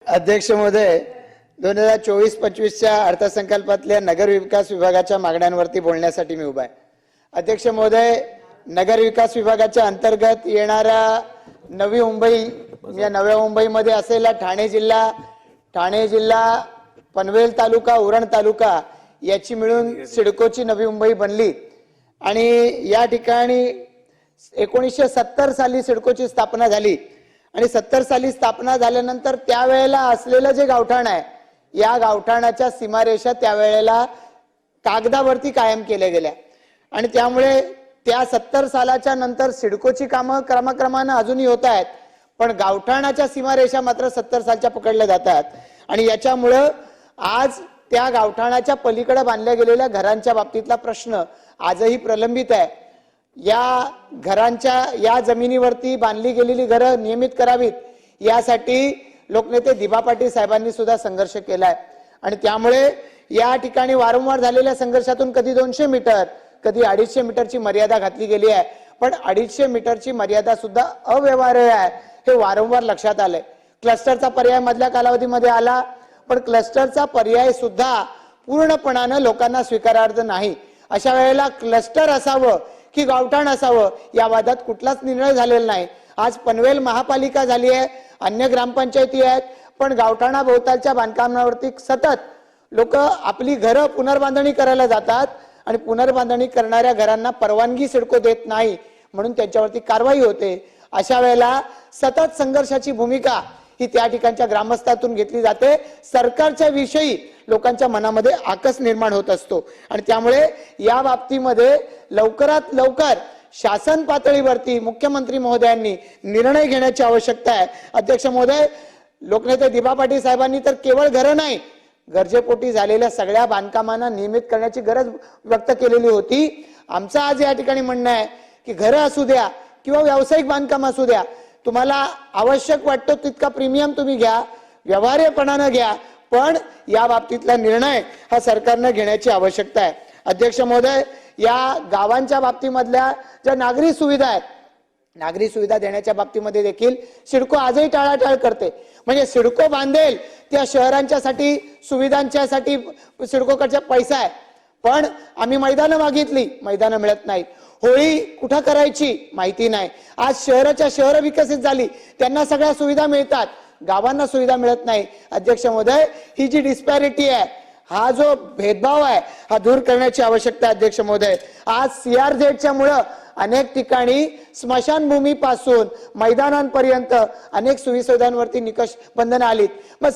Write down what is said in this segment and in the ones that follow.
अध्यक्ष महोदय, 2024-25च्या अर्थसंकल्पातल्या नगर विकास विभागाच्या मागण्यांवरती बोलण्यासाठी मी उभा आहे। अध्यक्ष महोदय, नगर विकास विभागाच्या अंतर्गत येणारा नवी मुंबई या नव्या मुंबईमध्ये असलेला ठाणे जिल्हा पनवेल तालुका उरण तालुका याची मिळून सिडकोची नवी मुंबई बनली आणि या ठिकाणी 1970 साली सिडकोची स्थापना झाली आणि 70 साली स्थापना झाल्यानंतर त्यावेळेला असलेलं जे गावठाण आहे या गावठाणाच्या सीमारेषा त्यावेळेला कागदावरती कायम केल्या गेल्या आणि त्यामुळे त्या 70 सालाच्या नंतर सिडकोची कामं क्रमाक्रमाने अजूनही होत आहेत, पण गावठाणाच्या सीमारेषा मात्र 70 सालच्या पकडल्या जातात आणि याच्यामुळे आज त्या गावठाणाच्या पलीकडे बांधल्या गेलेल्या घरांच्या बाबतीतला प्रश्न आजही प्रलंबित आहे। या घरांच्या या जमिनीवरती बांधली गेलेली घरं नियमित करावीत यासाठी लोकनेते दिबा पाटील साहेबांनी सुद्धा संघर्ष केलाय आणि त्यामुळे या ठिकाणी वारंवार झालेल्या संघर्षातून कधी 200 मीटर कधी 250 मीटरची मर्यादा घातली गेली आहे, पण 250 मीटरची मर्यादा सुद्धा अव्यवहार्य आहे हे वारंवार लक्षात आलंय। क्लस्टरचा पर्याय मधल्या कालावधीमध्ये आला, पण क्लस्टरचा पर्याय सुद्धा पूर्णपणाने लोकांना स्वीकारार्ह नाही। अशा वेळेला क्लस्टर असावं की गावठाण असावं या वादात कुठलाच निर्णय झालेला नाही। आज पनवेल महापालिका झाली आहे, अन्य ग्रामपंचायती आहेत, पण गावठाणा भोवतालच्या बांधकामावरती सतत लोक आपली घरं पुनर्बांधणी करायला जातात आणि पुनर्बांधणी करणाऱ्या घरांना परवानगी सिडको देत नाही म्हणून त्यांच्यावरती कारवाई होते। अशा वेळेला सतत संघर्षाची भूमिका ही त्या ठिकाणच्या ग्रामस्थातून घेतली जाते। सरकारच्या विषयी लोकांच्या मनामध्ये आकस निर्माण होत असतो आणि त्यामुळे या बाबतीमध्ये लवकरात लवकर शासन पातळीवरती मुख्यमंत्री महोदयांनी निर्णय घेण्याची आवश्यकता आहे। अध्यक्ष महोदय, लोकनेते दिबा पाटील साहेबांनी तर केवळ घरं नाही, गरजेपोटी झालेल्या सगळ्या बांधकामांना नियमित करण्याची गरज व्यक्त केलेली होती। आमचं आज या ठिकाणी म्हणणं आहे की घरं असू द्या किंवा व्यावसायिक बांधकाम असू द्या, तुम्हाला आवश्यक वाटतो तितका प्रीमियम तुम्ही घ्या, व्यवहार्यपणाने घ्या, पण या बाबतीतला निर्णय हा सरकारने घेण्याची आवश्यकता आहे। अध्यक्ष महोदय, या गावांच्या बाबतीमधल्या ज्या नागरी सुविधा आहेत, नागरी सुविधा देण्याच्या बाबतीमध्ये देखील सिडको आजही टाळाटाळ करते। म्हणजे सिडको बांधेल त्या शहरांच्यासाठी सुविधांच्यासाठी सिडकोकडचा पैसा आहे, पण आम्ही मैदानं मागितली, मैदानं मिळत नाहीत। होळी कुठं करायची माहिती नाही। आज शहर विकसित झाली, त्यांना सगळ्या सुविधा मिळतात, गावांना सुविधा मिळत नाही। अध्यक्ष महोदय, ही जी डिस्पॅरिटी आहे, हा जो भेदभाव आहे हा दूर करण्याची आवश्यकता आहे। अध्यक्ष महोदय, आज CRZच्या मुळे अनेक ठिकाणी स्मशानभूमीपासून मैदानांपर्यंत अनेक सुविधांवरती निकष बंधनं आलीत। मग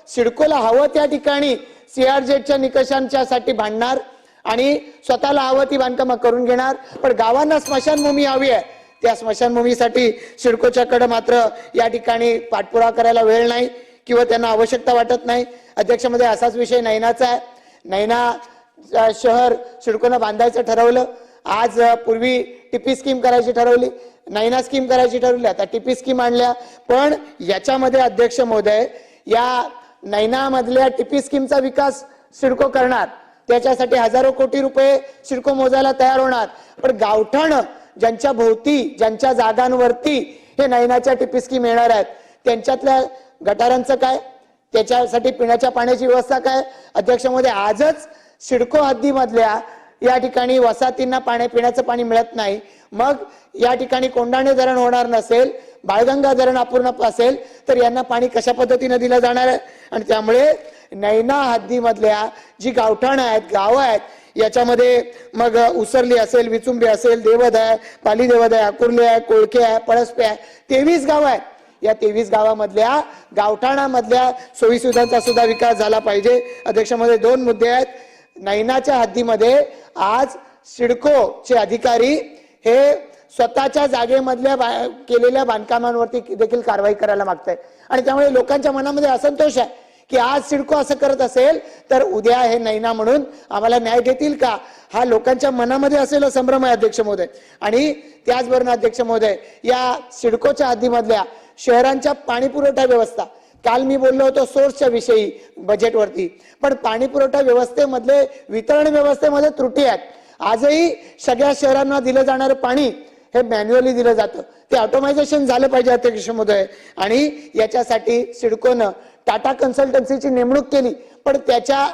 सिडकोला हवं त्या ठिकाणी CRZच्या निकषांच्यासाठी भांडणार आणि स्वतःला हवं ती बांधकामं करून घेणार, पण गावांना स्मशानभूमी हवी आहे, त्या स्मशानभूमीसाठी सिडकोच्याकडे मात्र या ठिकाणी पाठपुरावा करायला वेळ नाही किंवा त्यांना आवश्यकता वाटत नाही। अध्यक्ष महोदय, असाच विषय नैनाचा आहे। नैना शहर सिडकोनं बांधायचं ठरवलं, आज पूर्वी टीपी स्कीम करायची ठरवली, नैना स्कीम करायची ठरवली, आता टीपी स्कीम आणल्या, पण याच्यामध्ये अध्यक्ष महोदय या नैना मधल्या टीपी स्कीमचा विकास सिडको करणार, त्याच्यासाठी हजारो कोटी रुपये सिडको मोजायला तयार होणार, पण गावठाण ज्यांच्या भोवती ज्यांच्या जागांवरती हे नैनाच्या टीपी स्कीम येणार आहेत त्यांच्यातल्या गटारांचं काय, त्याच्यासाठी पिण्याच्या पाण्याची व्यवस्था काय। अध्यक्ष महोदय, आजच सिडको हद्दीमधल्या या ठिकाणी वसाहतींना पिण्याचं पाणी मिळत नाही, मग या ठिकाणी कोंडाणे धरण होणार नसेल, बाळगंगा धरण अपूर्ण असेल तर यांना पाणी कशा पद्धतीने दिलं जाणार आहे। आणि त्यामुळे नैना हद्दीमधल्या जी गावठाण आहेत, गावं आहेत, याच्यामध्ये मग उसरली असेल, विचुंबी असेल, देवद आहे, पाली देवद आहे, अकुर्ले आहे, कोळके आहे, पळसपे आहे, 23 गावं आहेत। या 23 गावामधल्या गावठाणामधल्या सोयीसुविधांचा सुद्धा विकास झाला पाहिजे। अध्यक्ष महोदय, 2 मुद्दे आहेत। नैनाच्या हद्दीमध्ये आज सिडकोचे अधिकारी हे स्वतःच्या जागेमधल्या केलेल्या बांधकामांवरती देखील कारवाई करायला मागताय आणि त्यामुळे लोकांच्या मनामध्ये असंतोष आहे की आज सिडको असं करत असेल तर उद्या हे नैना म्हणून आम्हाला न्याय देतील का, हा लोकांच्या मनामध्ये असलेला संभ्रम आहे। अध्यक्ष महोदय, आणि त्याचबरोबर अध्यक्ष महोदय, या सिडकोच्या हद्दीमधल्या शहरांच्या पाणी पुरवठा व्यवस्था, काल मी बोललो होतो सोर्सच्या विषयी बजेटवरती, पण पाणी पुरवठा व्यवस्थेमधले वितरण व्यवस्थेमध्ये त्रुटी आहेत। आजही सगळ्या शहरांना दिलं जाणारं पाणी हे मॅन्युअली दिलं जातं, ते ऑटोमायझेशन झालं पाहिजे अध्यक्ष महोदय. आणि याच्यासाठी सिडकोनं टाटा कन्सल्टन्सीची नेमणूक केली, पण त्याच्या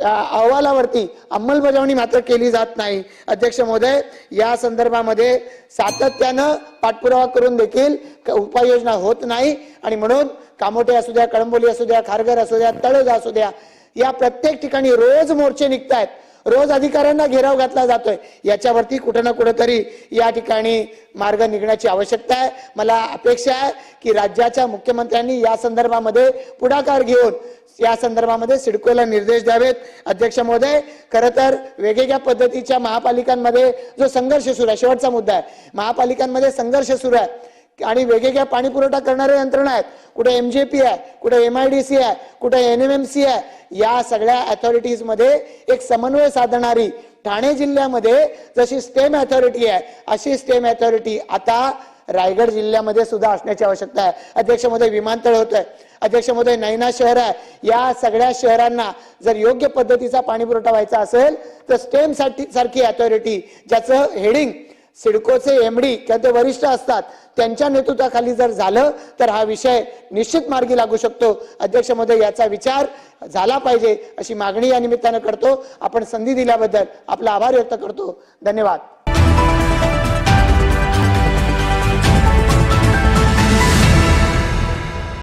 अहवालावरती अंमलबजावणी मात्र केली जात नाही. अध्यक्ष महोदय, या संदर्भामध्ये सातत्यानं पाठपुरावा करून देखील उपाययोजना होत नाही आणि म्हणून कामोठे असू द्या, कळंबोली असू द्या, खारघर असू द्या, तळोजा असू द्या, या प्रत्येक ठिकाणी रोज मोर्चे निघतायत, रोज अधिकाऱ्यांना घेराव घातला जातोय. याच्यावरती कुठं ना कुठेतरी या ठिकाणी मार्ग निघण्याची आवश्यकता आहे. मला अपेक्षा आहे की राज्याच्या मुख्यमंत्र्यांनी या संदर्भामध्ये पुढाकार घेऊन या संदर्भामध्ये सिडकोला निर्देश द्यावेत. अध्यक्ष महोदय, खरं तर वेगवेगळ्या पद्धतीच्या महापालिकांमध्ये जो संघर्ष सुरू आहे, शेवटचा मुद्दा आहे, महापालिकांमध्ये संघर्ष सुरू आहे आणि वेगवेगळ्या पाणी पुरवठा करणाऱ्या यंत्रणा आहेत, कुठे MJP आहे, कुठे MIDC आहे, कुठे NMMC आहे. या सगळ्या अथॉरिटीज मध्ये एक समन्वय साधणारी ठाणे जिल्ह्यामध्ये जशी स्टेम अथॉरिटी आहे, अशी स्टेम अथॉरिटी आता रायगड जिल्ह्यामध्ये सुद्धा असण्याची आवश्यकता आहे. अध्यक्ष महोदय, विमानतळ होत आहे. अध्यक्ष महोदय, नैना शहर आहे. या सगळ्या शहरांना जर योग्य पद्धतीचा पाणी पुरवठा व्हायचा असेल तर स्टेम सारखी अथॉरिटी, ज्याचं हेडिंग सिडकोचे MD किंवा ते वरिष्ठ असतात, त्यांच्या नेतृत्वाखाली जर झालं तर हा विषय निश्चित मार्गी लागू शकतो. अध्यक्ष महोदय, याचा विचार झाला पाहिजे अशी मागणी या निमित्तानं करतो. आपण संधी दिल्याबद्दल आपला आभार व्यक्त करतो. धन्यवाद.